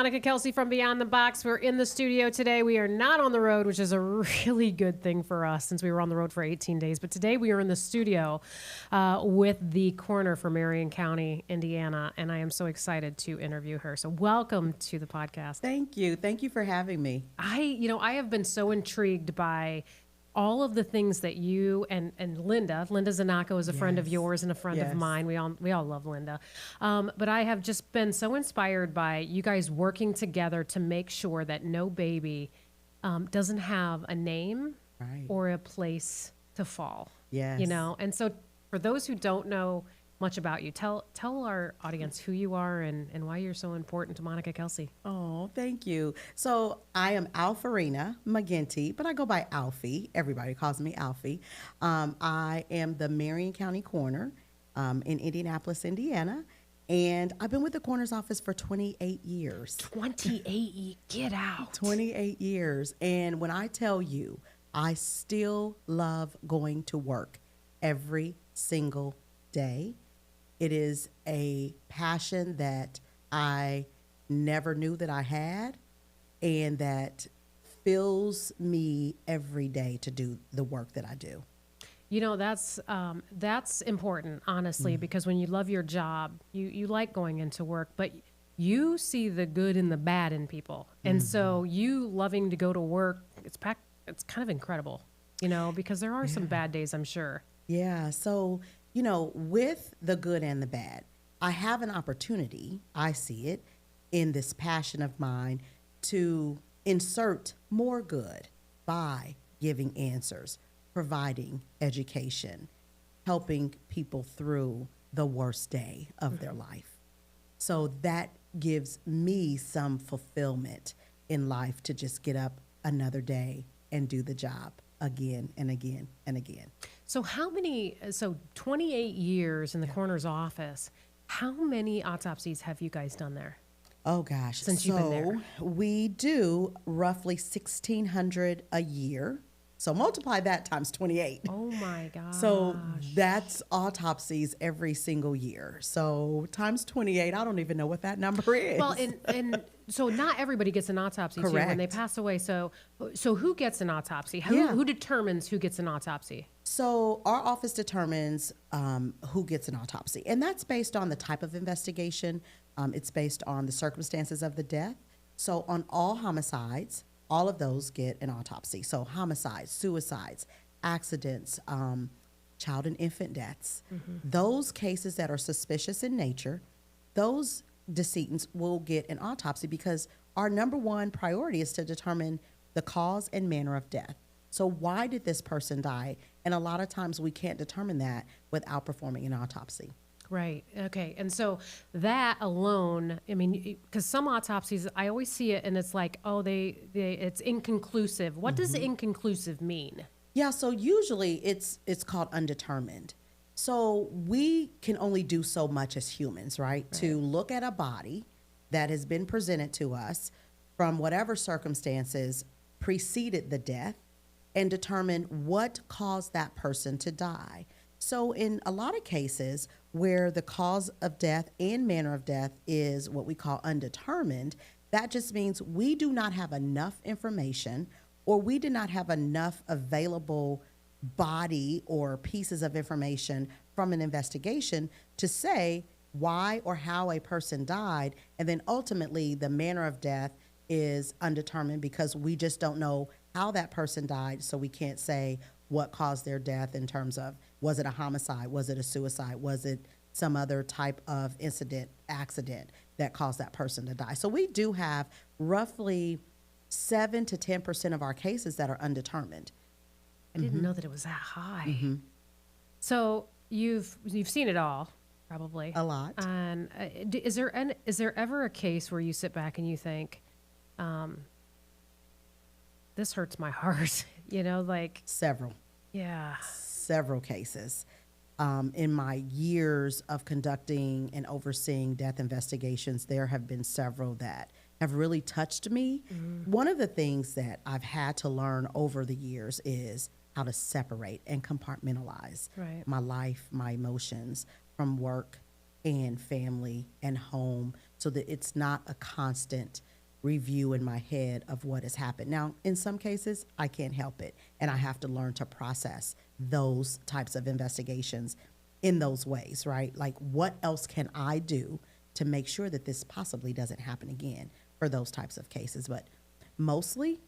Monica Kelsey from Beyond the Box. We're in the studio today. We are not on the road, which is a really good thing for us since we were on the road for 18 days. But today we are in the studio with the coroner for Marion County, Indiana, and I am so excited to interview her. So welcome to the podcast. Thank you. Thank you for having me. I have been so intrigued by all of the things that you and Linda Zanacco is a friend of yours and a friend of mine. We all love Linda. But I have just been so inspired by you guys working together to make sure that no baby doesn't have a name or a place to fall. Yes. And so for those who don't know much about you, tell our audience who you are and why you're so important to Monica Kelsey. Oh, thank you. So I am Alfarina McGinty, but I go by Alfie. Everybody calls me Alfie. I am the Marion County coroner in Indianapolis, Indiana. And I've been with the coroner's office for 28 years. 28, get out. 28 years. And when I tell you, I still love going to work every single day. It is a passion that I never knew that I had and that fills me every day to do the work that I do. That's important, honestly, because when you love your job, you like going into work, but you see the good and the bad in people. And so you loving to go to work, it's kind of incredible, because there are some bad days, I'm sure. Yeah. So, with the good and the bad, I have an opportunity, I see it in this passion of mine, to insert more good by giving answers, providing education, helping people through the worst day of their life. So that gives me some fulfillment in life to just get up another day and do the job again and again and again. So 28 years in the coroner's office, how many autopsies have you guys done there? Oh gosh. Since you've been there. We do roughly 1,600 a year. So multiply that times 28. Oh my gosh. So that's autopsies every single year. So times 28, I don't even know what that number is. Well, and so not everybody gets an autopsy too when they pass away. So who gets an autopsy? Who determines who gets an autopsy? So our office determines who gets an autopsy, and that's based on the type of investigation. It's based on the circumstances of the death. So on all homicides, all of those get an autopsy. So homicides, suicides, accidents, child and infant deaths, those cases that are suspicious in nature, those decedents will get an autopsy because our number one priority is to determine the cause and manner of death. So why did this person die? And a lot of times we can't determine that without performing an autopsy. Right. Okay. And so that alone, because some autopsies, I always see it and it's like, oh, it's inconclusive. What does inconclusive mean? Yeah. So usually it's called undetermined. So we can only do so much as humans, right? To look at a body that has been presented to us from whatever circumstances preceded the death and determine what caused that person to die. So in a lot of cases where the cause of death and manner of death is what we call undetermined, that just means we do not have enough information or we did not have enough available body or pieces of information from an investigation to say why or how a person died. And then ultimately the manner of death is undetermined because we just don't know how that person died. So we can't say what caused their death in terms of, was it a homicide? Was it a suicide? Was it some other type of accident that caused that person to die? So we do have roughly 7 to 10% of our cases that are undetermined. I didn't know that it was that high. So you've seen it all, probably. A lot. And is there ever a case where you sit back and you think, this hurts my heart, Several. Yeah. Several cases. In my years of conducting and overseeing death investigations, there have been several that have really touched me. One of the things that I've had to learn over the years is how to separate and compartmentalize my life, my emotions from work and family and home so that it's not a constant review in my head of what has happened. Now, in some cases, I can't help it, and I have to learn to process those types of investigations in those ways, right? Like, what else can I do to make sure that this possibly doesn't happen again for those types of cases? But mostly,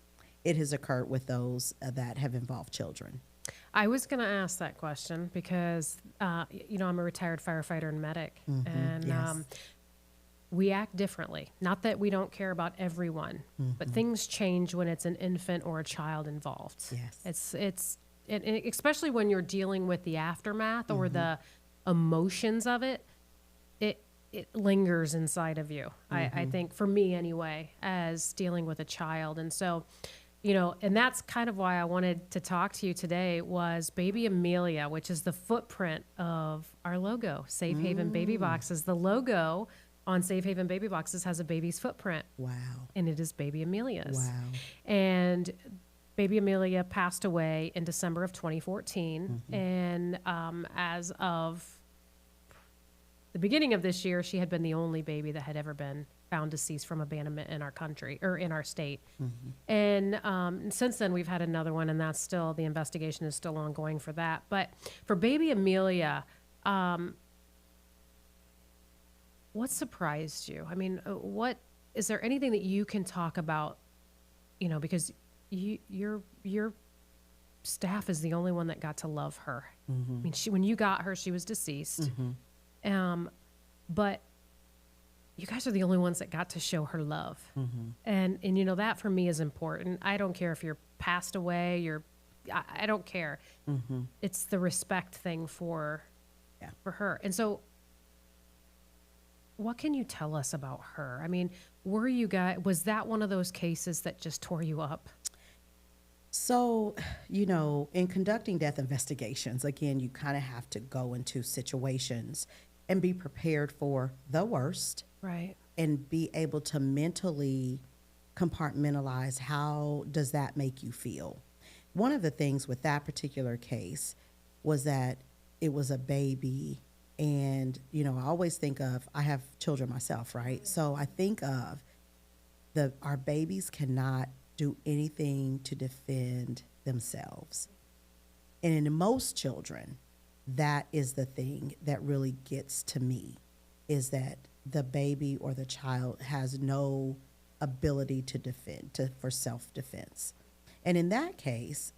it has occurred with those that have involved children. I was going to ask that question because, you know, I'm a retired firefighter and medic, and Yes. We act differently. Not that we don't care about everyone, but things change when it's an infant or a child involved. Yes. And especially when you're dealing with the aftermath or the emotions of it, it lingers inside of you. I think, for me anyway, as dealing with a child. And so, you know, and that's kind of why I wanted to talk to you today was Baby Amelia, which is the footprint of our logo. Safe Haven Baby Boxes. The logo on Safe Haven Baby Boxes has a baby's footprint. Wow. And it is Baby Amelia's. Wow. And Baby Amelia passed away in December of 2014. And as of the beginning of this year, she had been the only baby that had ever been found deceased from abandonment in our country or in our state. And since then, we've had another one, and that's still, the investigation is still ongoing for that. But for Baby Amelia, what surprised you? I mean, what is there anything that you can talk about? You know, because your staff is the only one that got to love her. I mean, when you got her, she was deceased. But you guys are the only ones that got to show her love. And you know, that for me is important. I don't care if you're passed away, I don't care. It's the respect thing for her. And so what can you tell us about her? I mean, was that one of those cases that just tore you up? So, you know, in conducting death investigations, again, you kind of have to go into situations and be prepared for the worst. Right. And be able to mentally compartmentalize, how does that make you feel? One of the things with that particular case was that it was a baby. And, you know, I always think of, I have children myself, right? So I think of our babies cannot do anything to defend themselves. And in most children, that is the thing that really gets to me, is that the baby or the child has no ability to defend, for self-defense. And in that case,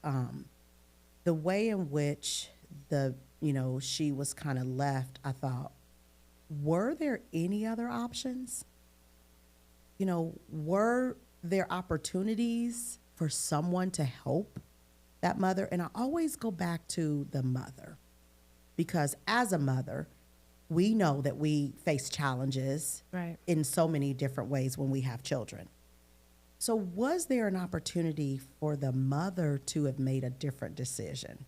the way in which she was kind of left, I thought, were there any other options? You know, were there opportunities for someone to help that mother? And I always go back to the mother, because as a mother, we know that we face challenges in so many different ways when we have children. So was there an opportunity for the mother to have made a different decision?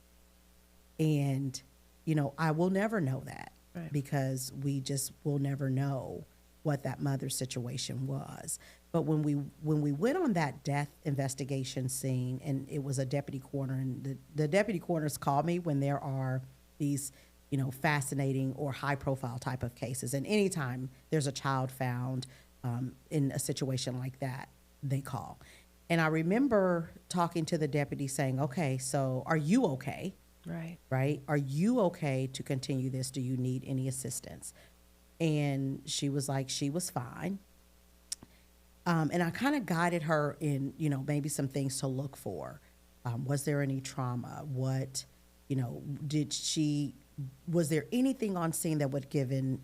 And, you know, I will never know that, because we just will never know what that mother's situation was. But when we went on that death investigation scene, and it was a deputy coroner, and the deputy coroners call me when there are these, you know, fascinating or high profile type of cases. And anytime there's a child found in a situation like that, they call. And I remember talking to the deputy saying, okay, so are you okay? Right? Are you okay to continue this? Do you need any assistance? And she was like, she was fine. And I kind of guided her in, you know, maybe some things to look for. Was there any trauma? What, you know, was there anything on scene that would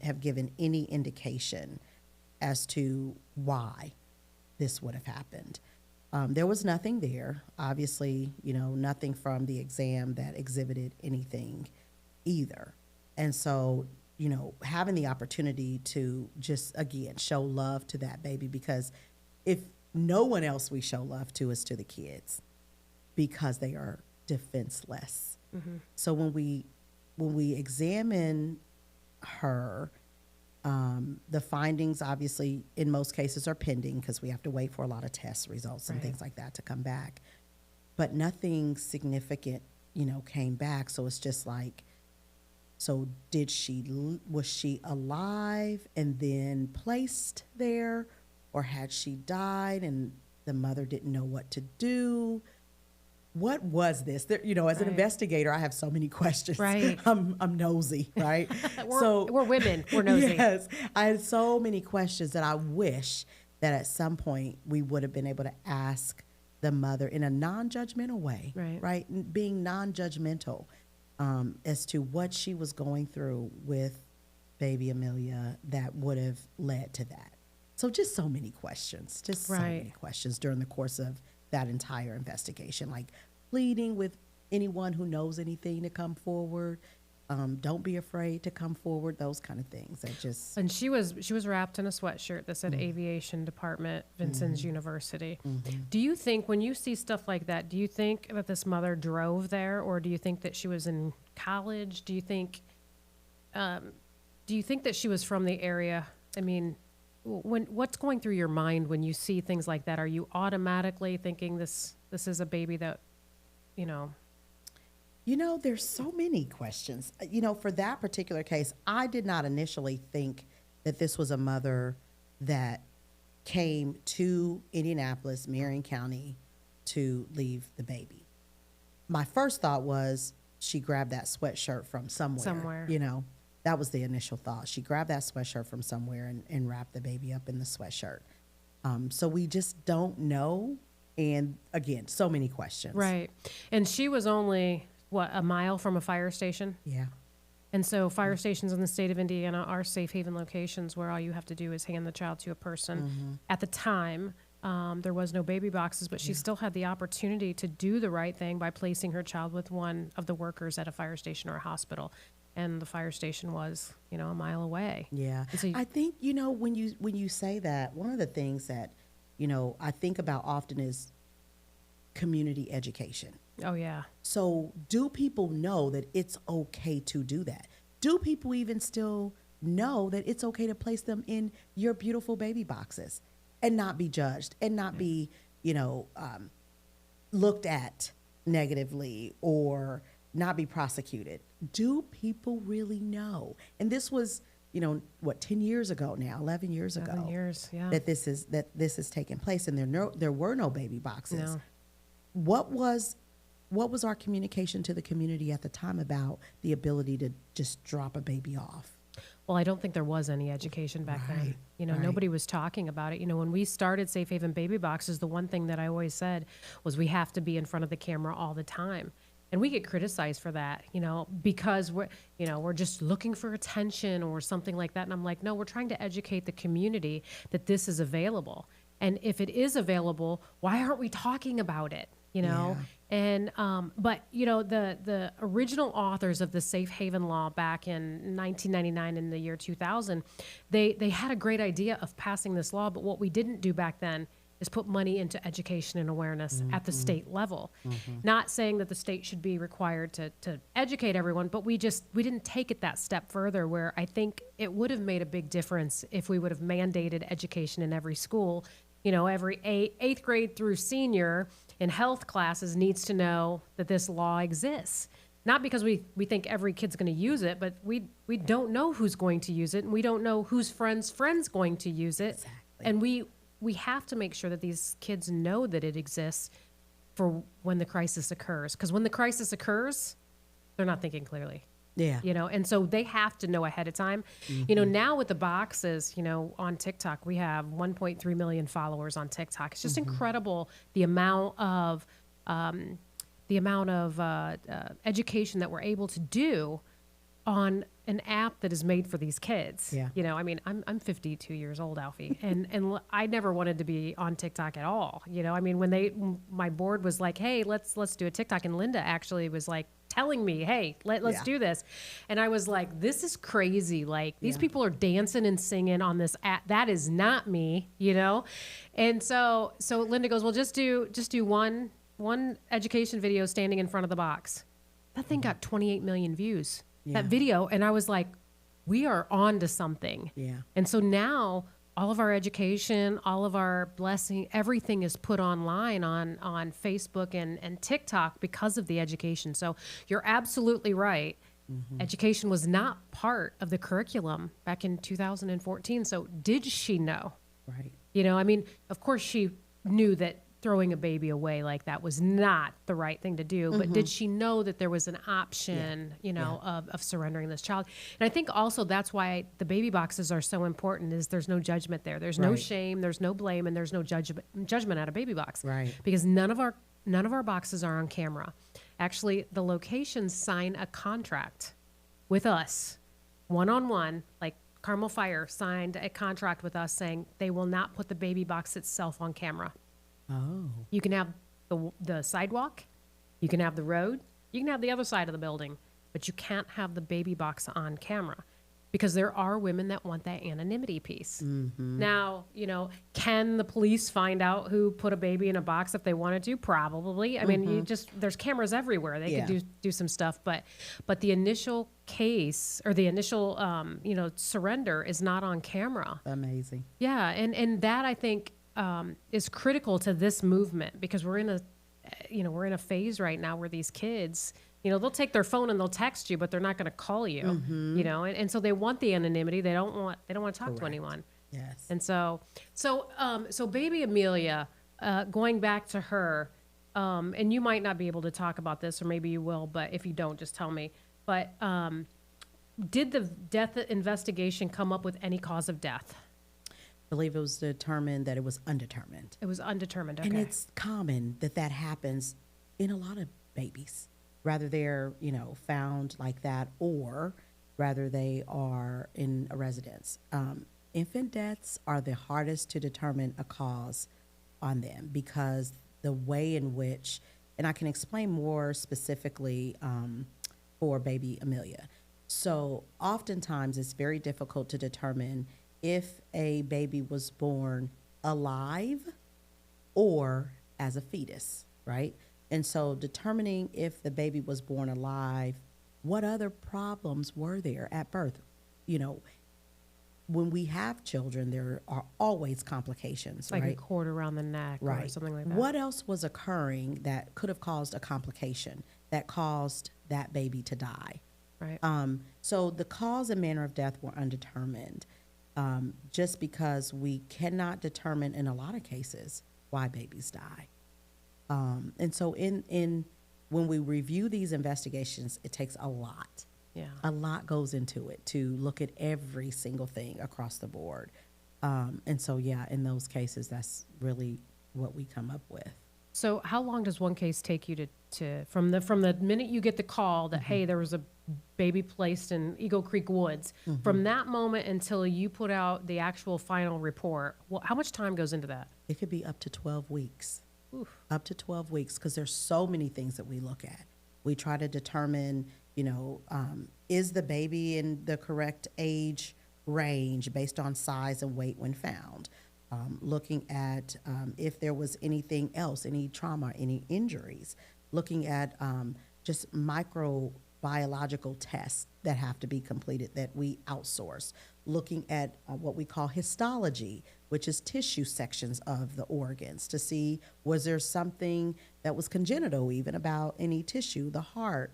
have given any indication as to why this would have happened? There was nothing there. Obviously, you know, nothing from the exam that exhibited anything either. And so, you know, having the opportunity to just, again, show love to that baby, because if no one else we show love to is to the kids, because they are defenseless. So when we examine her, the findings obviously in most cases are pending, because we have to wait for a lot of test results and things like that to come back. But nothing significant, you know, came back. So it's just like, so was she alive and then placed there, Or had she died and the mother didn't know what to do? What was this? There, you know, as an investigator, I have so many questions. Right. I'm nosy, right? We're women. We're nosy. Yes. I had so many questions that I wish that at some point we would have been able to ask the mother in a non-judgmental way, right? Being non-judgmental as to what she was going through with baby Amelia that would have led to that. So just so many questions, so many questions during the course of that entire investigation, like pleading with anyone who knows anything to come forward. Don't be afraid to come forward. Those kind of things. That just. And she was wrapped in a sweatshirt that said Aviation Department, Vincennes University. Do you think when you see stuff like that, do you think that this mother drove there, or do you think that she was in college? Do you think that she was from the area? I mean, what's going through your mind when you see things like that? Are you automatically thinking this is a baby that, you know? You know, there's so many questions. You know, for that particular case, I did not initially think that this was a mother that came to Indianapolis, Marion County, to leave the baby. My first thought was she grabbed that sweatshirt from somewhere. You know, that was the initial thought. She grabbed that sweatshirt from somewhere and wrapped the baby up in the sweatshirt. So we just don't know. And again, so many questions. Right. And she was only, what, a mile from a fire station? Yeah. And so fire stations in the state of Indiana are safe haven locations where all you have to do is hand the child to a person. At the time, there was no baby boxes, but she still had the opportunity to do the right thing by placing her child with one of the workers at a fire station or a hospital. And the fire station was, you know, a mile away. Yeah. So I think, you know, when you say that, one of the things that, you know, I think about often is community education. Oh, yeah. So do people know that it's okay to do that? Do people even still know that it's okay to place them in your beautiful baby boxes and not be judged and not be, you know, looked at negatively or not be prosecuted? Do people really know? And this was, you know, what, 10 years ago now, 11 years ago. 11 years, yeah. That this is taking place, and there were no baby boxes. No. What was our communication to the community at the time about the ability to just drop a baby off? Well, I don't think there was any education back then. You know, nobody was talking about it. You know, when we started Safe Haven Baby Boxes, the one thing that I always said was we have to be in front of the camera all the time. And we get criticized for that, you know, because we're just looking for attention or something like that. And I'm like, no, we're trying to educate the community that this is available. And if it is available, why aren't we talking about it? You know? Yeah. And, but you know, the original authors of the Safe Haven law back in 1999 in the year 2000, they had a great idea of passing this law. But what we didn't do back then is put money into education and awareness at the state level. Not saying that the state should be required to educate everyone, but we didn't take it that step further, where I think it would have made a big difference if we would have mandated education in every school. You know, every eighth grade through senior in health classes needs to know that this law exists. Not because we think every kid's going to use it, but we don't know who's going to use it, and we don't know whose friend's going to use it. Exactly. And we have to make sure that these kids know that it exists for when the crisis occurs. Because when the crisis occurs, they're not thinking clearly. Yeah. You know, and so they have to know ahead of time. You know, now with the boxes, you know, on TikTok, we have 1.3 million followers on TikTok. It's just incredible the amount of education that we're able to do on an app that is made for these kids. Yeah. You know, I mean, I'm 52 years old, Alfie, and I never wanted to be on TikTok at all. You know, I mean, when my board was like, hey, let's do a TikTok, and Linda actually was like telling me, hey, let's do this. And I was like, this is crazy. Like, these people are dancing and singing on this app. That is not me, you know? And so Linda goes, well, just do one education video standing in front of the box. That thing got 28 million views. That video, and I was like, we are on to something. Yeah. And so now all of our education, all of our blessing, everything is put online on Facebook and TikTok because of the education. So you're absolutely right. Education was not part of the curriculum back in 2014. So did she know? Right. You know, I mean, of course she knew that throwing a baby away like that was not the right thing to do, but did she know that there was an option, you know, of surrendering this child? And I think also that's why the baby boxes are so important is there's no judgment there. There's no shame, there's no blame, and there's no judgment at a baby box. Right. Because none of our boxes are on camera. Actually, the locations sign a contract with us, one-on-one, like Carmel Fire signed a contract with us saying they will not put the baby box itself on camera. Oh. You can have the sidewalk, you can have the road, you can have the other side of the building, but you can't have the baby box on camera because there are women that want that anonymity piece. Now, you know, can the police find out who put a baby in a box if they wanted to? Probably. I mean, there's cameras everywhere. They could do some stuff, but the initial case or the initial, you know, surrender is not on camera. Amazing. Yeah. And that I think, is critical to this movement because we're in a phase right now where these kids, you know, they'll take their phone and they'll text you, but they're not going to call you, you know, and so they want the anonymity. They don't want to talk to anyone. Yes. And so Baby Amelia, going back to her, and you might not be able to talk about this, or maybe you will, but if you don't, just tell me. But did the death investigation come up with any cause of death? I believe it was determined that it was undetermined. It was undetermined. Okay. And it's common that happens in a lot of babies. Rather they're, you know, found like that or rather they are in a residence. Infant deaths are the hardest to determine a cause on them because the way in which, and I can explain more specifically for Baby Amelia. So oftentimes it's very difficult to determine if a baby was born alive or as a fetus, right? And so determining if the baby was born alive, what other problems were there at birth? You know, when we have children, there are always complications, like right? a cord around the neck or something like that. What else was occurring that could have caused a complication that caused that baby to die? Right. So the cause and manner of death were undetermined. Just because we cannot determine in a lot of cases why babies die. And so in when we review these investigations, it takes a lot. Yeah. A lot goes into it to look at every single thing across the board. And so, yeah, in those cases, that's really what we come up with. So how long does one case take you to from the minute you get the call that, hey, there was a baby placed in Eagle Creek Woods, from that moment until you put out the actual final report, how much time goes into that? It could be up to 12 weeks. Oof. Up to 12 weeks because there's so many things that we look at. We try to determine, you know, is the baby in the correct age range based on size and weight when found? Looking at if there was anything else, any trauma, any injuries. Looking at just microbiological tests that have to be completed that we outsource. Looking at what we call histology, which is tissue sections of the organs to see was there something that was congenital even about any tissue, the heart,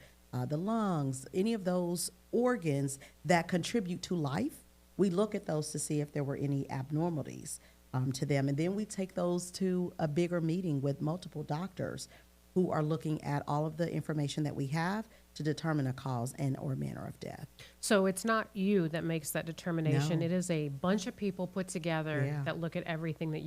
the lungs, any of those organs that contribute to life. We look at those to see if there were any abnormalities to them. And then we take those to a bigger meeting with multiple doctors who are looking at all of the information that we have to determine a cause and or manner of death. So it's not you that makes that determination. No. It is a bunch of people put together that look at everything that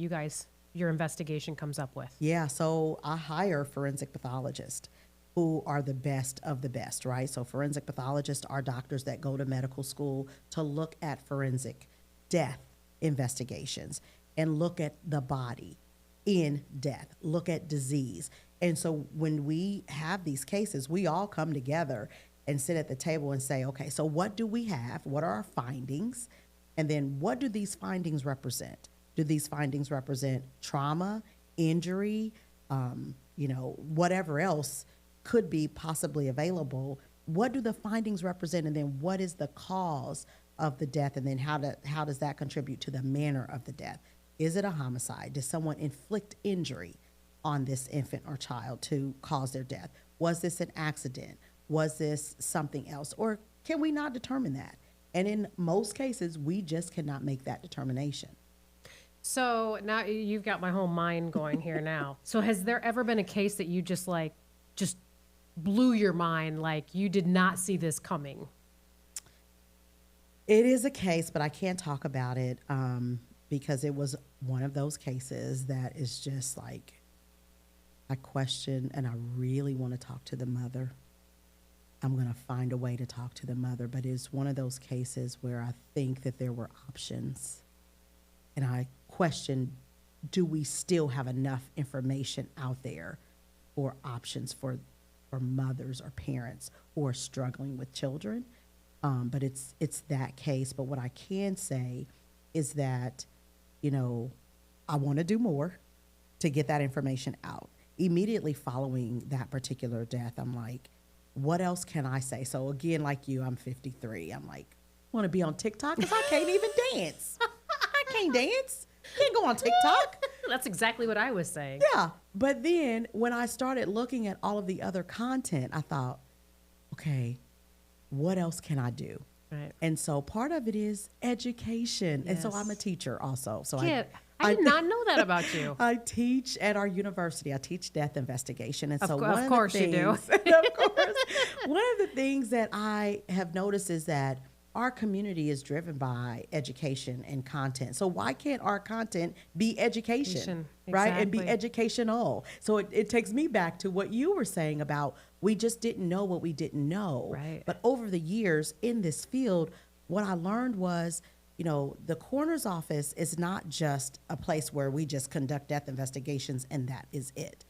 your investigation comes up with. Yeah, so I hire forensic pathologists who are the best of the best, right? So forensic pathologists are doctors that go to medical school to look at forensic death investigations and look at the body in death, look at disease. And so when we have these cases, we all come together and sit at the table and say, okay, so what do we have? What are our findings? And then what do these findings represent? Do these findings represent trauma, injury, you know, whatever else could be possibly available? What do the findings represent? And then what is the cause of the death? And then how does that contribute to the manner of the death? Is it a homicide? Did someone inflict injury on this infant or child to cause their death? Was this an accident? Was this something else? Or can we not determine that? And in most cases, we just cannot make that determination. So now you've got my whole mind going here now. So has there ever been a case that you just blew your mind, like you did not see this coming? It is a case, but I can't talk about it because it was one of those cases that is just like, I question and I really want to talk to the mother. I'm going to find a way to talk to the mother, but it's one of those cases where I think that there were options. And I question, do we still have enough information out there for options for mothers or parents who are struggling with children? But it's that case. But what I can say is that, I want to do more to get that information out. Immediately following that particular death, I'm like, what else can I say? So again, like you, I'm 53. I'm like, I want to be on TikTok because I can't even dance. I can't dance. Can't go on TikTok. That's exactly what I was saying. Yeah. But then when I started looking at all of the other content, I thought, okay, what else can I do? Right. And so part of it is education. Yes. And so I'm a teacher also. So I did not know that about you. I teach at our university. I teach death investigation. And so of course you do. Of course. One of the things that I have noticed is that our community is driven by education and content. So why can't our content be education, right? And be educational. So it takes me back to what you were saying about we just didn't know what we didn't know. Right. But over the years in this field, what I learned was, the coroner's office is not just a place where we just conduct death investigations and that is it.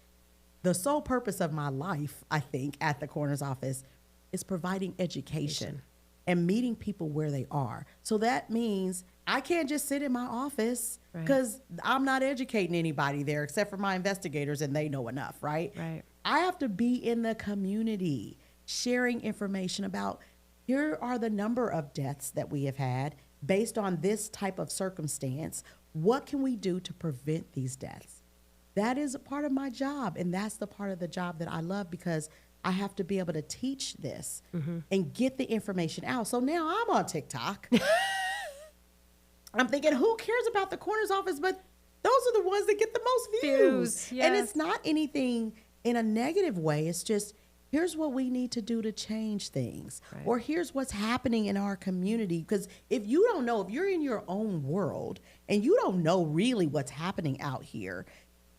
The sole purpose of my life, I think, at the coroner's office is providing education and meeting people where they are. So that means I can't just sit in my office because I'm not educating anybody there except for my investigators and they know enough, right? Right. I have to be in the community sharing information about here are the number of deaths that we have had based on this type of circumstance. What can we do to prevent these deaths? That is a part of my job. And that's the part of the job that I love because I have to be able to teach this and get the information out. So now I'm on TikTok. I'm thinking, who cares about the coroner's office? But those are the ones that get the most views. Yes. And it's not anything in a negative way. It's just, here's what we need to do to change things. Right. Or here's what's happening in our community. Because if you don't know, if you're in your own world and you don't know really what's happening out here,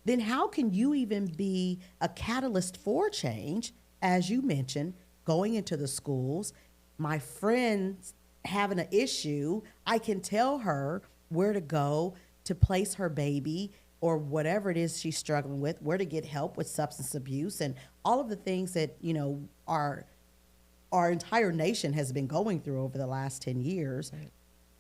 then how can you even be a catalyst for change? As you mentioned, going into the schools, my friend's having an issue, I can tell her where to go to place her baby or whatever it is she's struggling with, where to get help with substance abuse and all of the things that, our entire nation has been going through over the last 10 years. Right.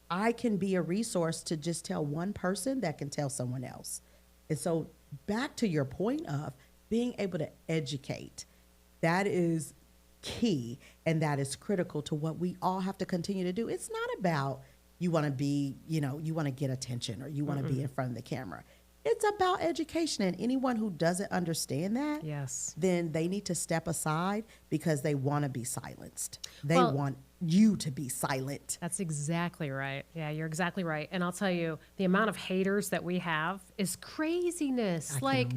I can be a resource to just tell one person that can tell someone else. And so back to your point of being able to educate, that is key and that is critical to what we all have to continue to do. It's not about you want to be, you want to get attention or you want to be in front of the camera. It's about education, and anyone who doesn't understand that, then they need to step aside because they want to be silenced. They want you to be silent. That's exactly right. Yeah, you're exactly right. And I'll tell you, the amount of haters that we have is craziness. Like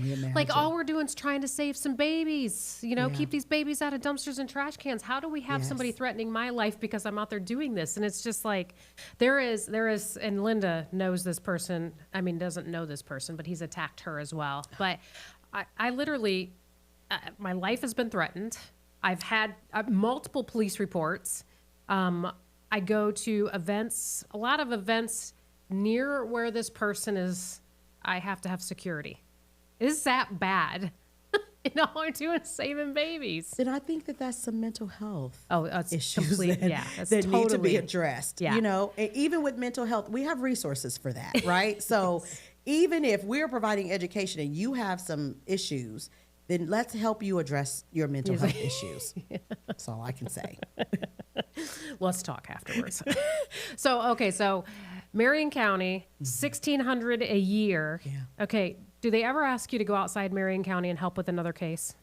all we're doing is trying to save some babies, keep these babies out of dumpsters and trash cans. How do we have somebody threatening my life because I'm out there doing this? And it's just like, there is, and Linda knows this person, doesn't know this person, but he's attacked her as well. But I literally, my life has been threatened. I've had multiple police reports. I go to events, a lot of events near where this person is. I have to have security. Is that bad? All I'm doing is saving babies. And I think that that's some mental health issues that need to be addressed. Yeah. Even with mental health, we have resources for that, right? So even if we're providing education and you have some issues, then let's help you address your mental health issues. That's all I can say. Let's talk afterwards. So Marion County, $1,600 a year. Yeah. Okay. Do they ever ask you to go outside Marion County and help with another case?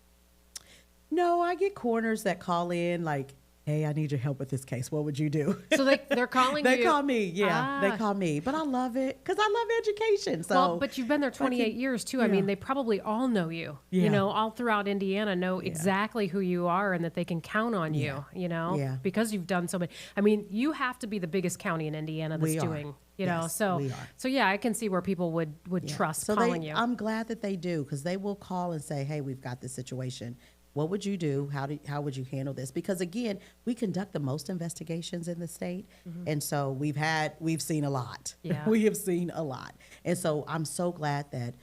No, I get coroners that call in like, hey, I need your help with this case. What would you do? So they're calling you. They call me. Yeah, they call me. But I love it because I love education. So, well, but you've been there 28 years too. I mean, they probably all know you. You know, all throughout Indiana know exactly who you are and that they can count on you. You know, because you've done so many. I mean, you have to be the biggest county in Indiana that's doing. You know, so yeah, I can see where people would trust calling you. I'm glad that they do because they will call and say, hey, we've got this situation. What would you do? How would you handle this? Because again, we conduct the most investigations in the state. And so we've seen a lot. Yeah. We have seen a lot. And so I'm so glad that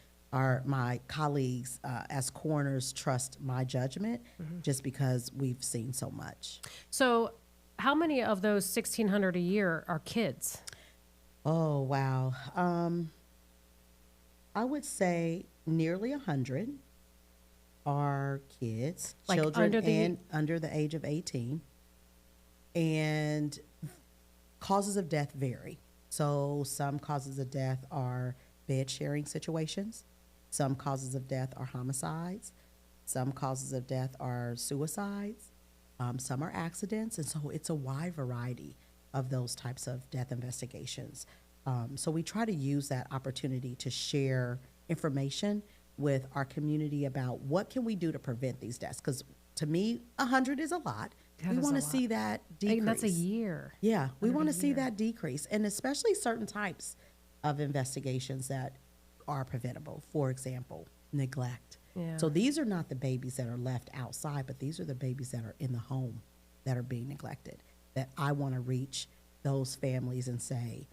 my colleagues as coroners trust my judgment just because we've seen so much. So how many of those 1,600 a year are kids? Oh, wow. I would say nearly 100 are kids, like children under the age of 18. And causes of death vary. So some causes of death are bed sharing situations. Some causes of death are homicides. Some causes of death are suicides. Some are accidents. And so it's a wide variety of those types of death investigations. So we try to use that opportunity to share information with our community about what can we do to prevent these deaths. Because to me, 100 is a lot. We want to see that decrease. And that's a year. Yeah, we want to see that decrease. And especially certain types of investigations that are preventable. For example, neglect. Yeah. So these are not the babies that are left outside, but these are the babies that are in the home that are being neglected. That I want to reach those families and say,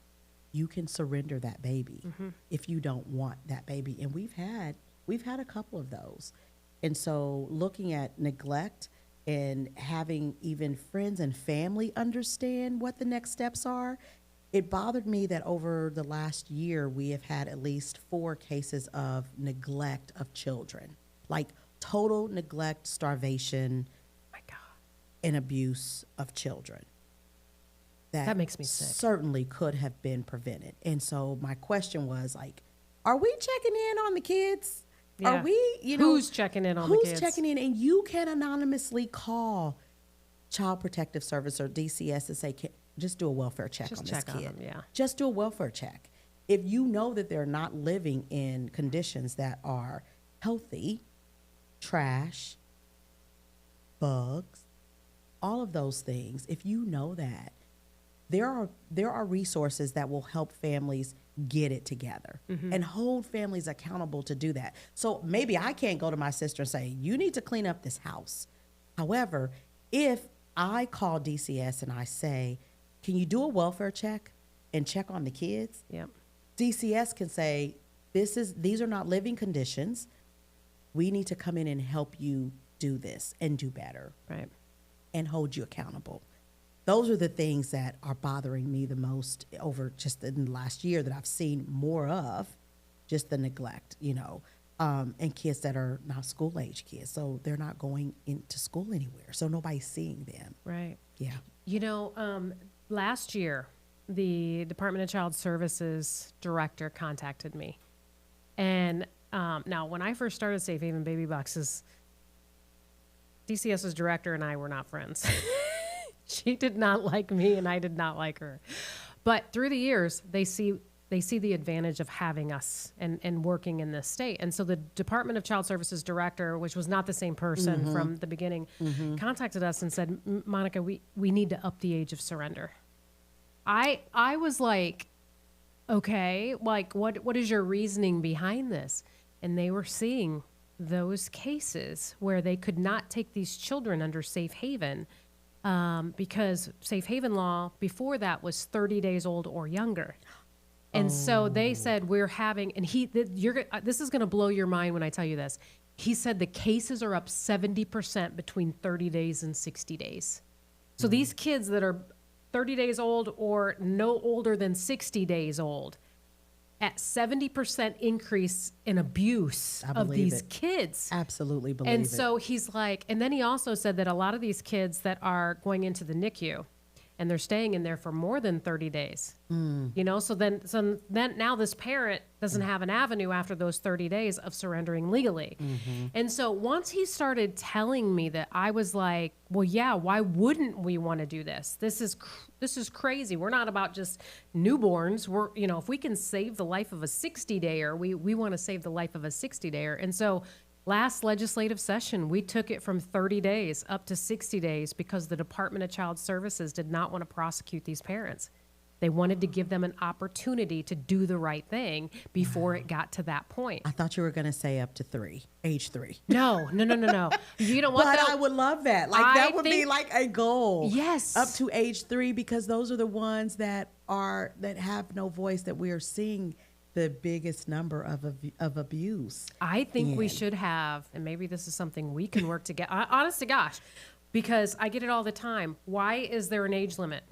you can surrender that baby if you don't want that baby. And we've had a couple of those. And so looking at neglect and having even friends and family understand what the next steps are, it bothered me that over the last year, we have had at least 4 cases of neglect of children, like total neglect, starvation, and abuse of children. That makes me sick. Certainly could have been prevented. And so my question was like, are we checking in on the kids? Yeah. Are we, who's checking in on the kids? Who's checking in? And you can anonymously call Child Protective Service or DCS and say, just do a welfare check on this kid. On them, Just do a welfare check. If you know that they're not living in conditions that are healthy, trash, bugs, all of those things, if you know that, there are resources that will help families get it together and hold families accountable to do that. So maybe I can't go to my sister and say, you need to clean up this house. However, if I call DCS and I say, can you do a welfare check and check on the kids? Yep. DCS can say, these are not living conditions. We need to come in and help you do this and do better. Right. And hold you accountable. Those are the things that are bothering me the most over just in the last year that I've seen more of, just the neglect, and kids that are not school age kids. So they're not going into school anywhere. So nobody's seeing them. Right. Yeah. Last year, the Department of Child Services director contacted me. And now when I first started Safe Haven Baby Boxes, DCS's director and I were not friends. She did not like me and I did not like her. But through the years, they see the advantage of having us and working in this state. And so the Department of Child Services director, which was not the same person from the beginning, contacted us and said, Monica, we need to up the age of surrender. I was like, okay, like what is your reasoning behind this? And they were seeing those cases where they could not take these children under Safe Haven because Safe Haven law before that was 30 days old or younger. And so they said we're having, and this is going to blow your mind when I tell you this. He said the cases are up 70% between 30 days and 60 days. So these kids that are 30 days old or no older than 60 days old, at 70% increase in abuse of these kids. Absolutely believe it. And so he's like, and then he also said that a lot of these kids that are going into the NICU and they're staying in there for more than 30 days. You know, so then now this parent doesn't have an avenue after those 30 days of surrendering legally. And so once he started telling me that, I was like, well, yeah, why wouldn't we want to do this? This is crazy. We're not about just newborns. We're, you know, if we can save the life of a 60-dayer, we want to save the life of a 60-dayer. And so last legislative session, we took it from 30 days up to 60 days because the Department of Child Services did not want to prosecute these parents. They wanted to give them an opportunity to do the right thing before it got to that point. I thought you were going to say up to age 3. No. You know what? But I would love that. Like, that would be like a goal. Yes. Up to age 3, because those are the ones that have no voice, that we are seeing the biggest number of abuse. I think we should have, and maybe this is something we can work together. Honest to gosh, because I get it all the time. Why is there an age limit?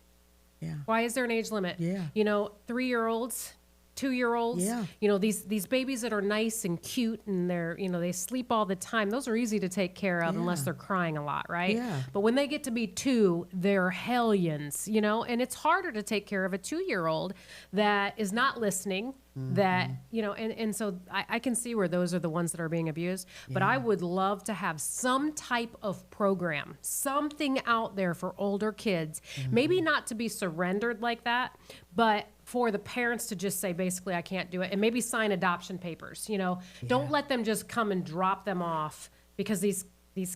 Yeah. Why is there an age limit? Yeah. You know, 3-year-olds, 2-year-olds. Yeah. You know, these babies that are nice and cute and they're, you know, they sleep all the time. Those are easy to take care of unless they're crying a lot, right? Yeah. But when they get to be 2, they're hellions, you know, and it's harder to take care of a 2-year-old that is not listening. That, you know, and so I can see where those are the ones that are being abused, but I would love to have some type of program, something out there for older kids, maybe not to be surrendered like that, but for the parents to just say, basically, I can't do it, and maybe sign adoption papers, you know, don't let them just come and drop them off, because these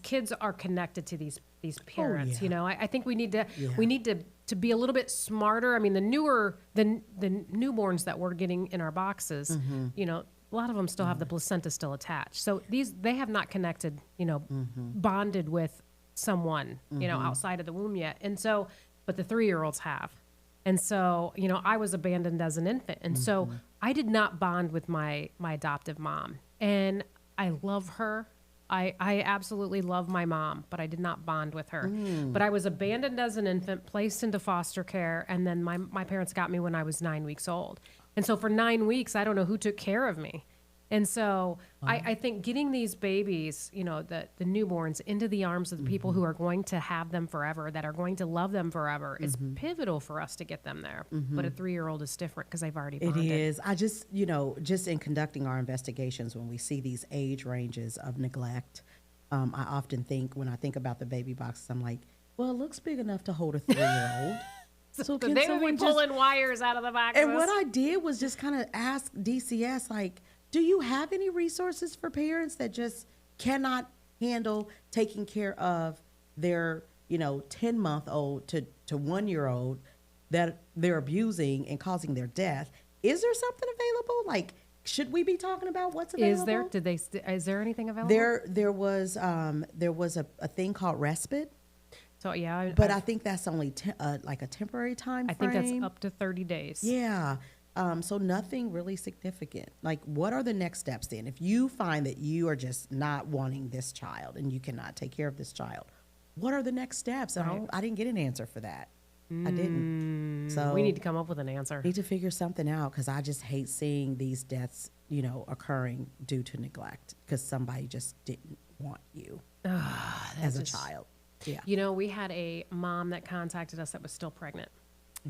kids are connected to these parents, you know. I think we need to be a little bit smarter. I mean, the newborns that we're getting in our boxes, you know, a lot of them still have the placenta still attached. So they have not connected, you know, bonded with someone, you know, outside of the womb yet. And so, but the 3-year-olds have. And so, you know, I was abandoned as an infant. And so I did not bond with my adoptive mom. And I love her. I absolutely love my mom, but I did not bond with her. But I was abandoned as an infant, placed into foster care, and then my parents got me when I was 9 weeks old. And so for 9 weeks, I don't know who took care of me. And so I think getting these babies, you know, the newborns, into the arms of the people who are going to have them forever, that are going to love them forever, is pivotal for us to get them there. But a 3-year-old is different because they've already bonded. It is. I just, you know, just in conducting our investigations, when we see these age ranges of neglect, I often think, when I think about the baby boxes, I'm like, well, it looks big enough to hold a 3-year-old. So they would be pulling wires out of the boxes. And what I did was just kind of ask DCS, like, do you have any resources for parents that just cannot handle taking care of their, you know, 10-month-old to 1-year-old that they're abusing and causing their death? Is there something available? Like, should we be talking about what's available? Is there anything available? There was a thing called respite. So yeah, but I think that's only like a temporary time frame. I think that's up to 30 days. Yeah. So nothing really significant. Like, what are the next steps then? If you find that you are just not wanting this child and you cannot take care of this child, what are the next steps? Right. I didn't get an answer for that. I didn't. So we need to come up with an answer. Need to figure something out, because I just hate seeing these deaths, you know, occurring due to neglect, because somebody just didn't want you as a child. Yeah. You know, we had a mom that contacted us that was still pregnant.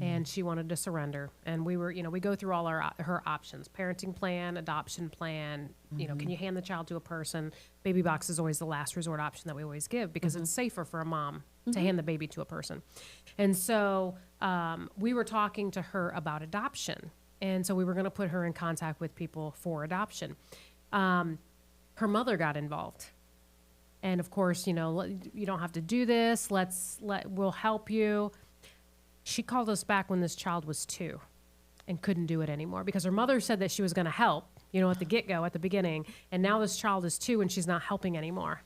And she wanted to surrender. And we were, you know, we go through all her options: parenting plan, adoption plan. You know, can you hand the child to a person? Baby box is always the last resort option that we always give, because it's safer for a mom to hand the baby to a person. And so we were talking to her about adoption. And so we were going to put her in contact with people for adoption. Her mother got involved. And of course, you know, you don't have to do this. We'll help you. She called us back when this child was 2 and couldn't do it anymore, because her mother said that she was going to help, you know, at the get-go, at the beginning. And now this child is 2 and she's not helping anymore.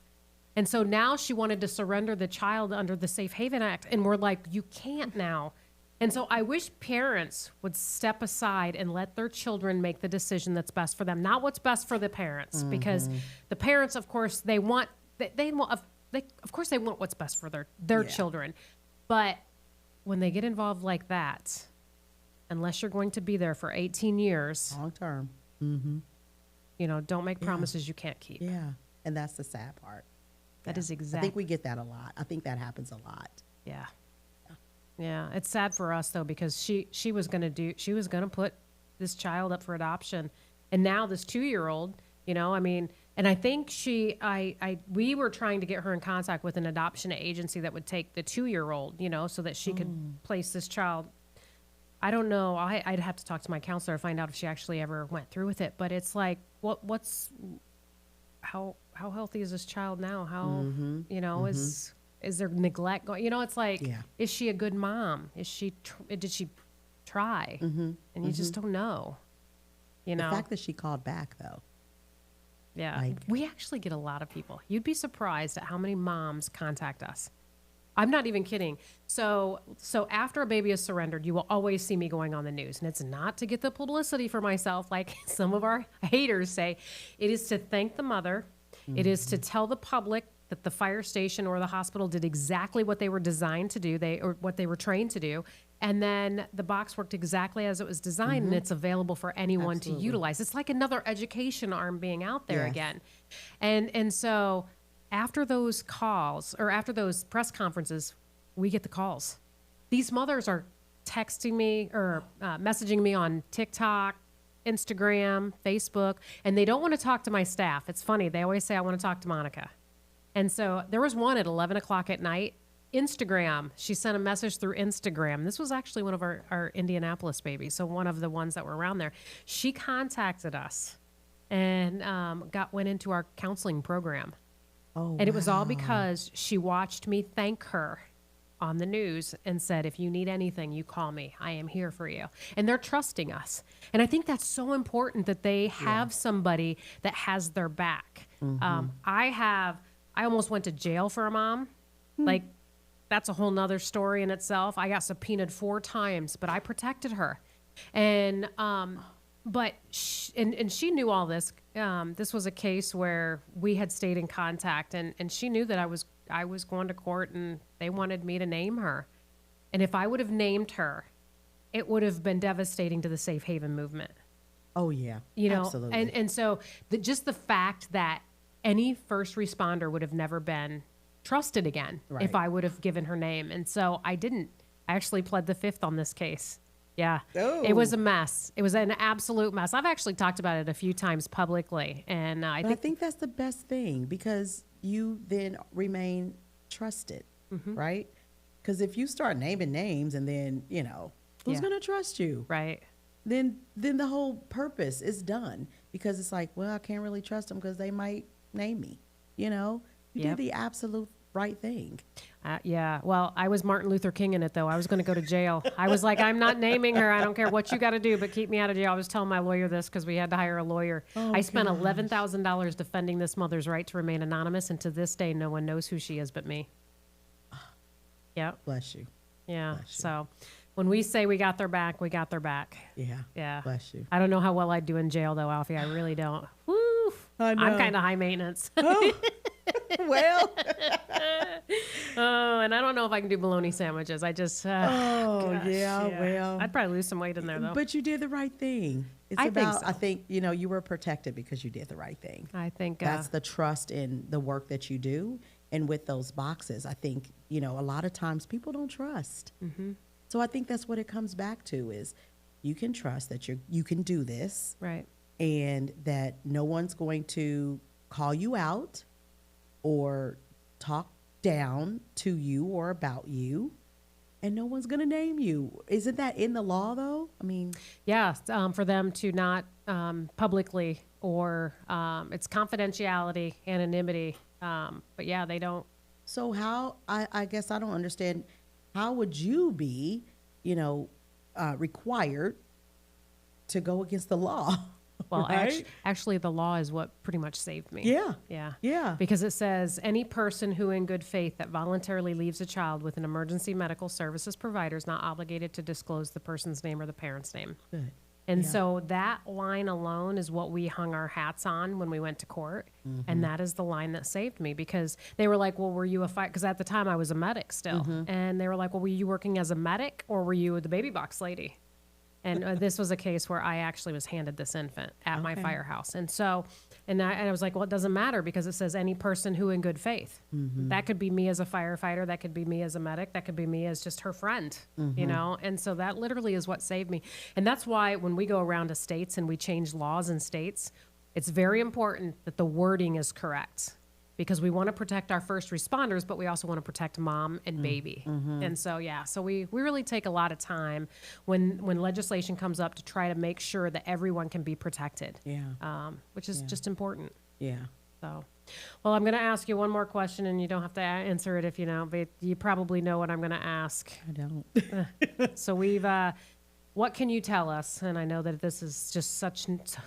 And so now she wanted to surrender the child under the Safe Haven Act. And we're like, you can't now. And so I wish parents would step aside and let their children make the decision that's best for them, not what's best for the parents, because the parents, of course, they want what's best for their children. But when they get involved like that, unless you're going to be there for 18 years, long term, you know, don't make promises you can't keep. Yeah, and that's the sad part. That is exactly. I think we get that a lot. I think that happens a lot. Yeah. Yeah. It's sad for us though, because she was going to put this child up for adoption. And now this 2-year-old, you know, I mean, and I think we were trying to get her in contact with an adoption agency that would take the 2-year-old, you know, so that she could place this child. I don't know. I'd have to talk to my counselor to find out if she actually ever went through with it. But it's like, how healthy is this child now? How, you know, is there neglect going? You know, it's like, is she a good mom? Did she try? And you just don't know. You know, the fact that she called back though. Yeah, like, we actually get a lot of people. You'd be surprised at how many moms contact us. I'm not even kidding. So after a baby is surrendered, you will always see me going on the news. And it's not to get the publicity for myself, like some of our haters say. It is to thank the mother. It is to tell the public that the fire station or the hospital did exactly what they were designed to do, or what they were trained to do. And then the box worked exactly as it was designed, and it's available for anyone to utilize. It's like another education arm being out there again. And so after those calls, or after those press conferences, we get the calls. These mothers are texting me or messaging me on TikTok, Instagram, Facebook, and they don't want to talk to my staff. It's funny. They always say, I want to talk to Monica. And so there was one at 11 o'clock at night. Instagram. She sent a message through Instagram. This was actually one of our Indianapolis babies, so one of the ones that were around there. She contacted us and went into our counseling program. Oh, and it was all because she watched me thank her on the news and said, if you need anything, you call me. I am here for you. And they're trusting us. And I think that's so important that they have somebody that has their back. I almost went to jail for a mom. Like, that's a whole nother story in itself. I got subpoenaed 4 times, but I protected her. And, but she knew all this. This was a case where we had stayed in contact, and she knew that I was going to court, and they wanted me to name her. And if I would have named her, it would have been devastating to the safe haven movement. Oh yeah, you know, absolutely. And so just the fact that any first responder would have never been trusted again if I would have given her name. And so I didn't. I actually pled the 5th on this case. Yeah. Oh. It was a mess. It was an absolute mess. I've actually talked about it a few times publicly. And I think that's the best thing, because you then remain trusted, right? Because if you start naming names and then, you know, who's going to trust you? Right. Then the whole purpose is done, because it's like, well, I can't really trust them because they might name me, you know? You did the absolute right thing. Yeah. Well, I was Martin Luther King in it, though. I was going to go to jail. I was like, I'm not naming her. I don't care what you got to do, but keep me out of jail. I was telling my lawyer this because we had to hire a lawyer. I spent $11,000 defending this mother's right to remain anonymous, and to this day, no one knows who she is but me. Yeah. Bless you. Yeah. Bless you. So when we say we got their back, we got their back. Yeah. Yeah. Bless you. I don't know how well I'd do in jail, though, Alfie. I really don't. Woo. I know. I'm kind of high maintenance. Oh. Well. And I don't know if I can do bologna sandwiches. I just. Well. I'd probably lose some weight in there, though. But you did the right thing. I think, you know, you were protected because you did the right thing. I think that's the trust in the work that you do. And with those boxes, I think, you know, a lot of times people don't trust. So I think that's what it comes back to, is you can trust that you can do this. Right. And that no one's going to call you out or talk down to you or about you, and no one's going to name you. Isn't that in the law, though? I mean, yeah, for them to not publicly, or it's confidentiality, anonymity. But yeah, they don't. So how, I guess I don't understand, how would you be, you know, required to go against the law? Well, right? actually, the law is what pretty much saved me. Yeah. Yeah. Yeah. Because it says any person who in good faith that voluntarily leaves a child with an emergency medical services provider is not obligated to disclose the person's name or the parent's name. Good. And so that line alone is what we hung our hats on when we went to court. And that is the line that saved me, because they were like, well, were you a fight? Because at the time I was a medic still. And they were like, well, were you working as a medic or were you the baby box lady? And this was a case where I actually was handed this infant at my firehouse. And so And I was like, well, it doesn't matter because it says any person who in good faith. That could be me as a firefighter. That could be me as a medic. That could be me as just her friend, you know? And so that literally is what saved me. And that's why when we go around to states and we change laws in states, it's very important that the wording is correct because we want to protect our first responders, but we also want to protect mom and baby. And so, yeah, so we really take a lot of time when legislation comes up to try to make sure that everyone can be protected. Which is just important. So, well, I'm going to ask you one more question, and you don't have to answer it if you know, but you probably know what I'm going to ask. I don't. So we've, what can you tell us? And I know that this is just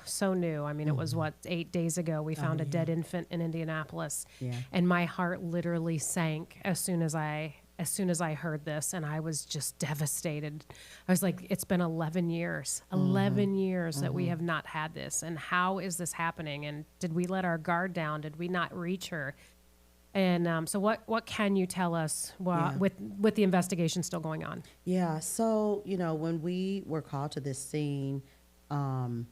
so new. I mean, it was 8 days ago we found a dead infant in Indianapolis, and my heart literally sank as soon as I heard this, and I was just devastated. I was like, it's been 11 years, 11 years that we have not had this, and how is this happening? And did we let our guard down? Did we not reach her? And so what can you tell us with the investigation still going on? Yeah. So, you know, when we were called to this scene, one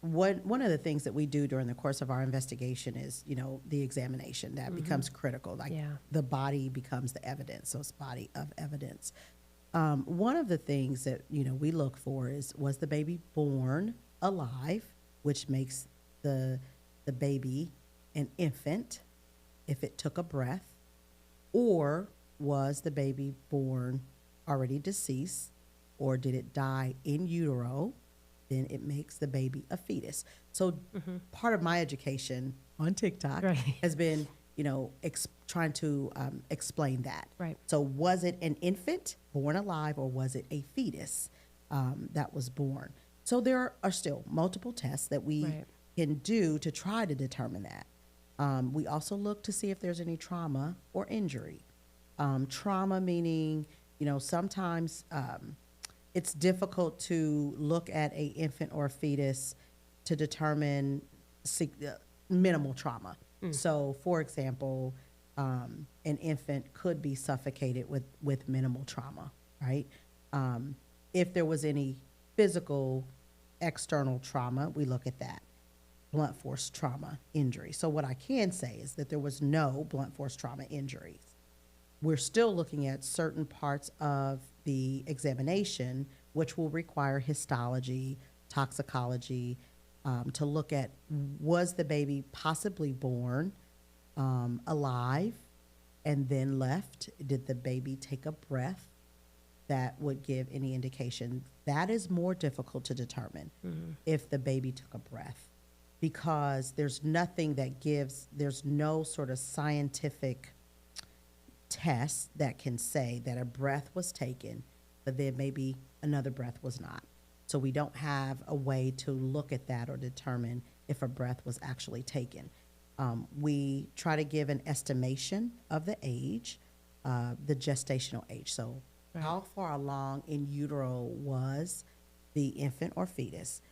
of the things that we do during the course of our investigation is, you know, the examination that becomes critical. Like the body becomes the evidence. So it's body of evidence. One of the things that, you know, we look for was the baby born alive, which makes the baby an infant if it took a breath, or was the baby born already deceased, or did it die in utero? Then it makes the baby a fetus. So part of my education on TikTok has been, you know, trying to explain that. So was it an infant born alive, or was it a fetus that was born? So there are still multiple tests that we can do to try to determine that. We also look to see if there's any trauma or injury. Trauma meaning, you know, sometimes it's difficult to look at a infant or a fetus to determine minimal trauma. So, for example, an infant could be suffocated with minimal trauma, right? If there was any physical external trauma, we look at that. Blunt force trauma injury. So what I can say is that there was no blunt force trauma injuries. We're still looking at certain parts of the examination, which will require histology, toxicology, to look at, was the baby possibly born alive and then left? Did the baby take a breath that would give any indication? That is more difficult to determine if the baby took a breath, because there's nothing that there's no sort of scientific test that can say that a breath was taken, but then maybe another breath was not. So we don't have a way to look at that or determine if a breath was actually taken. We try to give an estimation of the age, the gestational age. So how far along in utero was the infant or fetus?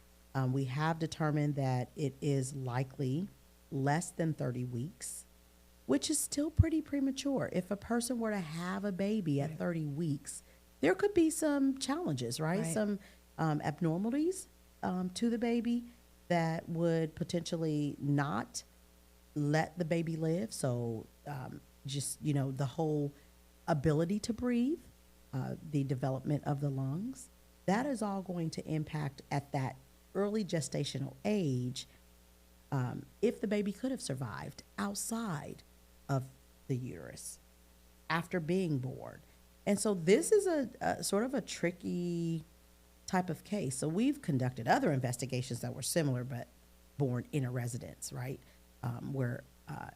We have determined that it is likely less than 30 weeks, which is still pretty premature. If a person were to have a baby at 30 weeks, there could be some challenges, right? Some abnormalities to the baby that would potentially not let the baby live. So just, you know, the whole ability to breathe, the development of the lungs, that is all going to impact at that early gestational age if the baby could have survived outside of the uterus after being born. And so this is a sort of a tricky type of case. So we've conducted other investigations that were similar, but born in a residence, right? Where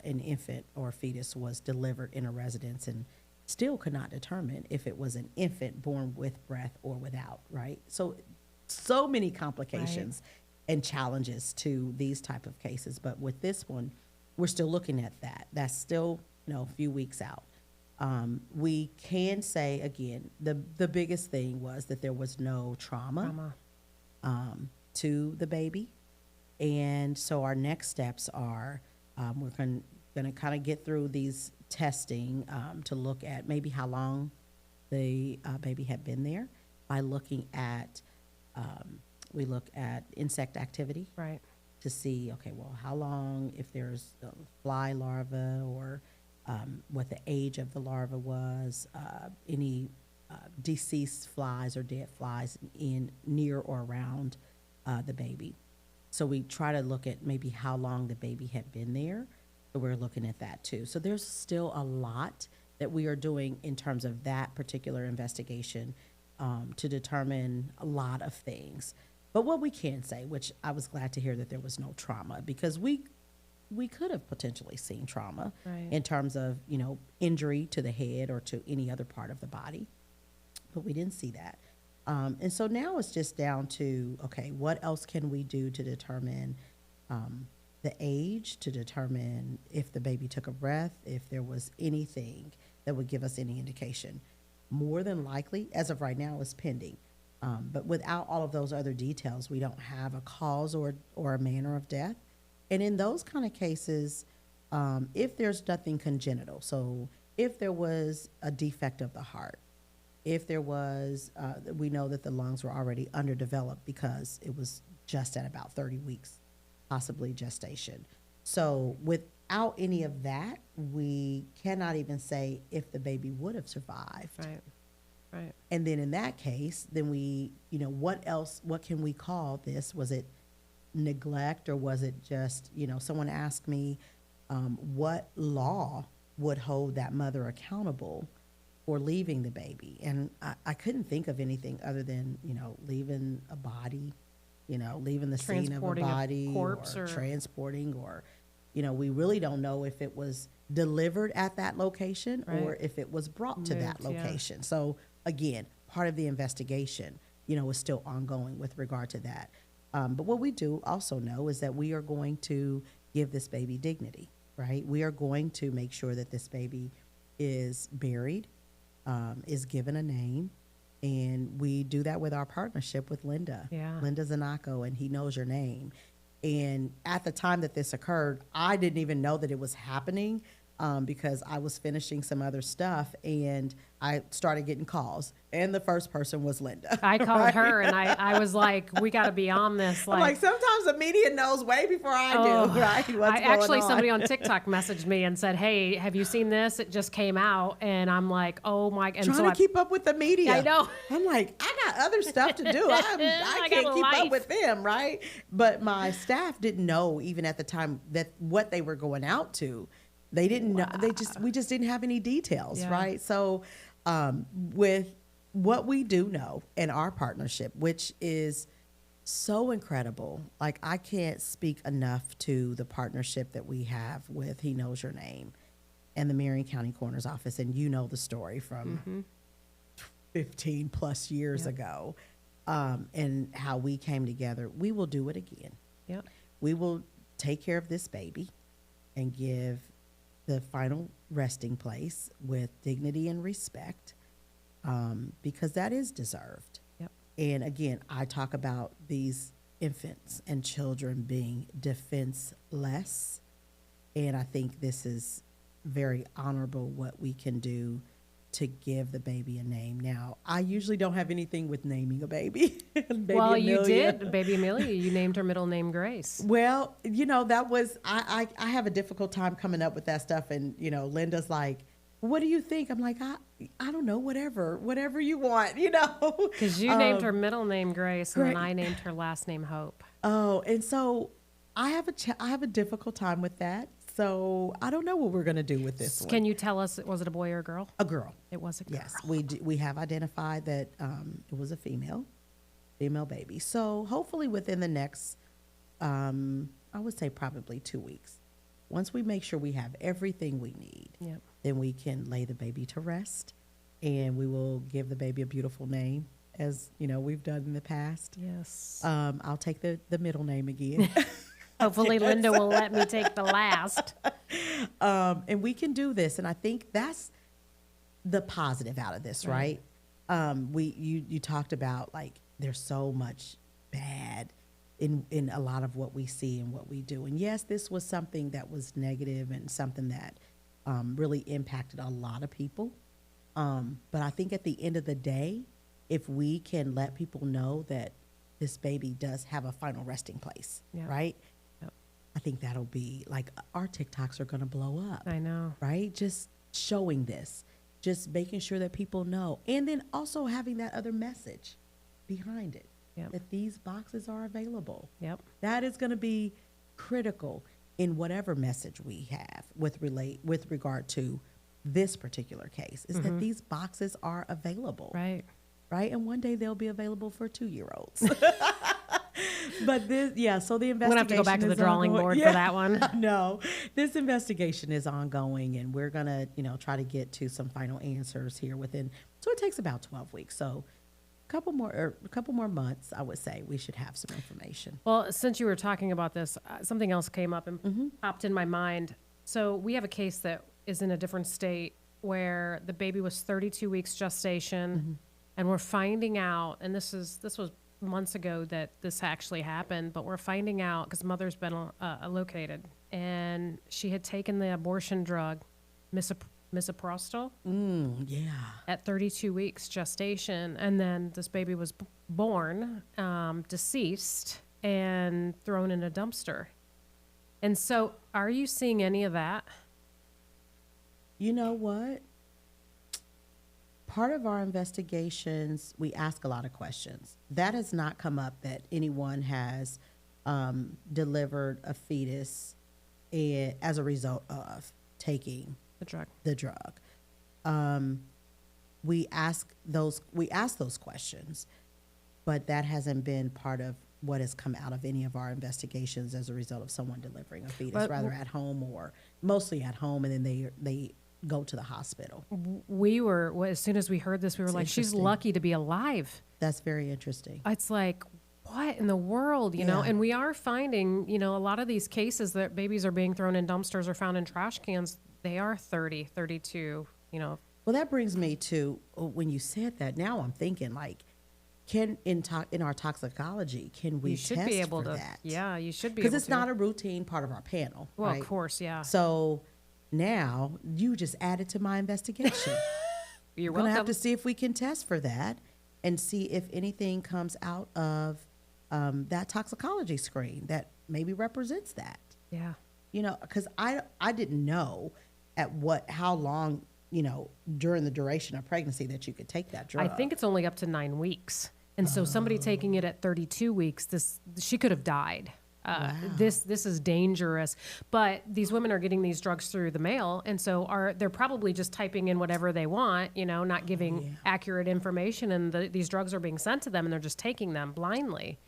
an infant or fetus was delivered in a residence and still could not determine if it was an infant born with breath or without, right? So many complications and challenges to these type of cases. But with this one, we're still looking at that. That's still, you know, a few weeks out. We can say, again, the biggest thing was that there was no trauma. To the baby. And so our next steps are we're going to kind of get through these testing to look at maybe how long the baby had been there by looking at, we look at insect activity. to see, okay, well, how long, if there's fly larva, or what the age of the larva was, any deceased flies or dead flies in near or around the baby. So we try to look at maybe how long the baby had been there. So we're looking at that too. So there's still a lot that we are doing in terms of that particular investigation to determine a lot of things. But what we can say, which I was glad to hear that there was no trauma, because we could have potentially seen trauma in terms of, injury to the head or to any other part of the body, but we didn't see that. And so now it's just down to, okay, what else can we do to determine the age, to determine if the baby took a breath, if there was anything that would give us any indication. More than likely, as of right now, is pending. But without all of those other details, we don't have a cause or a manner of death. And in those kind of cases, if there's nothing congenital, so if there was a defect of the heart, if there was, we know that the lungs were already underdeveloped because it was just at about 30 weeks, possibly gestation. So without any of that, we cannot even say if the baby would have survived. Right. And then in that case, then we, what else, what can we call this? Was it neglect, or was it just, someone asked me what law would hold that mother accountable for leaving the baby? And I couldn't think of anything other than, leaving a body, leaving the scene of a body, corpse or transporting, or, we really don't know if it was delivered at that location or if it was brought to that location. So again, part of the investigation, is still ongoing with regard to that. But what we do also know is that we are going to give this baby dignity, right? We are going to make sure that this baby is buried, is given a name, and we do that with our partnership with Linda. Linda Zanaco, and He Knows Your Name. And at the time that this occurred, I didn't even know that it was happening because I was finishing some other stuff, and I started getting calls. And the first person was Linda. I called her, and I was like, we got to be on this. Like sometimes the media knows way before I do, right? What's going on. Somebody on TikTok messaged me and said, hey, have you seen this? It just came out. And I'm like, oh my. And trying to keep up with the media. I know. I'm like, I got other stuff to do. I can't keep up with them, right? But my staff didn't know, even at the time, that what they were going out to. They didn't know. We just didn't have any details, right? So with what we do know in our partnership, which is so incredible, like I can't speak enough to the partnership that we have with He Knows Your Name and the Marion County Coroner's Office. And you know the story from 15 plus years ago, and how we came together. We will do it again. We will take care of this baby and give the final resting place with dignity and respect, because that is deserved. And again, I talk about these infants and children being defenseless, and I think this is very honorable what we can do to give the baby a name. Now, I usually don't have anything with naming a baby. Baby well, Amelia. You did, Baby Amelia. You named her middle name Grace. Well, that was, I have a difficult time coming up with that stuff. And, Linda's like, what do you think? I'm like, I don't know, whatever you want, Because you named her middle name Grace, and then I named her last name Hope. Oh, and so I have a difficult time with that. So I don't know what we're going to do with this one. Can you tell us, was it a boy or a girl? A girl. It was a girl. Yes, we have identified that it was a female baby. So hopefully within the next, I would say probably 2 weeks, once we make sure we have everything we need, then we can lay the baby to rest, and we will give the baby a beautiful name, as we've done in the past. Yes. I'll take the middle name again. Hopefully Linda will let me take the last. And we can do this. And I think that's the positive out of this, right? You talked about, like, there's so much bad in a lot of what we see and what we do. And yes, this was something that was negative and something that really impacted a lot of people. But I think at the end of the day, if we can let people know that this baby does have a final resting place, right? I think that'll be like our TikToks are going to blow up. I know. Right? Just showing this, just making sure that people know. And then also having that other message behind it, that these boxes are available. Yep. That is going to be critical in whatever message we have with regard to this particular case, is that these boxes are available. Right. Right. And one day they'll be available for 2-year-olds. But this, so the investigation. I'm gonna have to go back to the drawing board for that one. No, this investigation is ongoing, and we're gonna, try to get to some final answers here within. So it takes about 12 weeks. So a couple more months, I would say we should have some information. Well, since you were talking about this, something else came up and popped in my mind. So we have a case that is in a different state where the baby was 32 weeks gestation, and we're finding out, and this was months ago that this actually happened, but we're finding out because mother's been located, and she had taken the abortion drug misoprostol at 32 weeks gestation, and then this baby was born deceased and thrown in a dumpster. And so are you seeing any of that? You know what? Part of our investigations, we ask a lot of questions. That has not come up that anyone has delivered a fetus as a result of taking the drug. We ask those questions, but that hasn't been part of what has come out of any of our investigations as a result of someone delivering a fetus, rather at home, or mostly at home, and then they go to the hospital. As soon as we heard this, we were like, she's lucky to be alive. That's very interesting. It's like, what in the world, you know? And we are finding, a lot of these cases that babies are being thrown in dumpsters or found in trash cans, they are 30, 32, Well, that brings me to, when you said that, now I'm thinking, like, in our toxicology, can we test for that? Yeah, you should be able to. Because it's not a routine part of our panel, well, right? Of course, yeah. So now you just added to my investigation. You're going to have welcome. to see if we can test for that and see if anything comes out of that toxicology screen that maybe represents that. Yeah. Because I didn't know how long, during the duration of pregnancy that you could take that drug. I think it's only up to 9 weeks. And so somebody taking it at 32 weeks, she could have died. Wow. This is dangerous, but these women are getting these drugs through the mail, and so they're probably just typing in whatever they want, not giving accurate information, and these drugs are being sent to them, and they're just taking them blindly.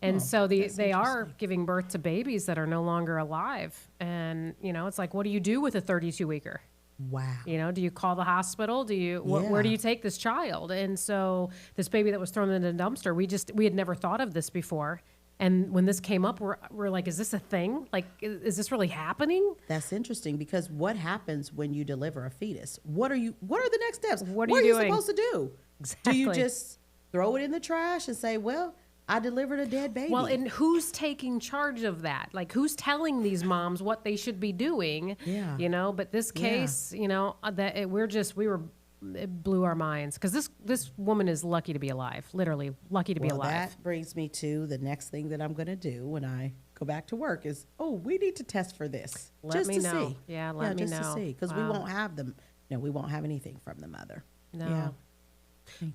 And so they are giving birth to babies that are no longer alive. And, it's like, what do you do with a 32-weeker? Wow. Do you call the hospital? Where do you take this child? And so this baby that was thrown in a dumpster, we had never thought of this before. And when this came up, we're like, is this a thing? Like, is this really happening? That's interesting, because what happens when you deliver a fetus? What are the next steps? What are you doing? Supposed to do? Exactly. Do you just throw it in the trash and say, well, I delivered a dead baby? Well, and who's taking charge of that? Like, who's telling these moms what they should be doing? Yeah. But this case, it blew our minds, because this woman is lucky to be alive, literally lucky to be alive. That brings me to the next thing that I'm going to do when I go back to work is, we need to test for this. Let me know. See. Yeah, let me know. Just to see, because we won't have them. We won't have anything from the mother. No. Yeah.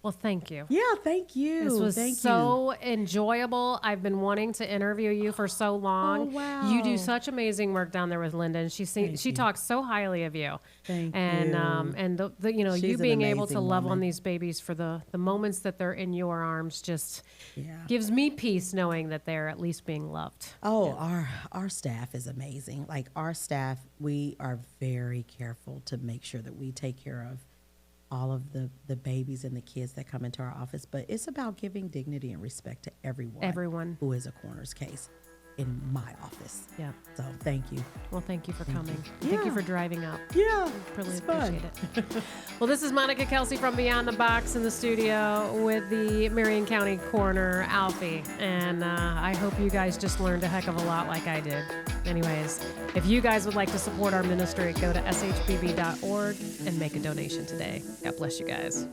Well, thank you. Yeah, thank you. This was so enjoyable. I've been wanting to interview you for so long. Oh, wow. You do such amazing work down there with Linda, and she talks so highly of you. Thank you. And She's you being an able to amazing love on woman. these babies for the moments that they're in your arms just gives me peace, knowing that they're at least being loved. Oh, our staff is amazing. Like, our staff, we are very careful to make sure that we take care of all of the babies and the kids that come into our office. But it's about giving dignity and respect to everyone who is a coroner's case in my office. Yeah. So thank you. Well, thank you for coming. You. Thank you Yeah. for driving up. Yeah. Really it's appreciate fun. it. Well, this is Monica Kelsey from Beyond the Box in the studio with the Marion County Coroner, Alfie. And I hope you guys just learned a heck of a lot like I did. Anyways, if you guys would like to support our ministry, go to shbb.org and make a donation today. God bless you guys.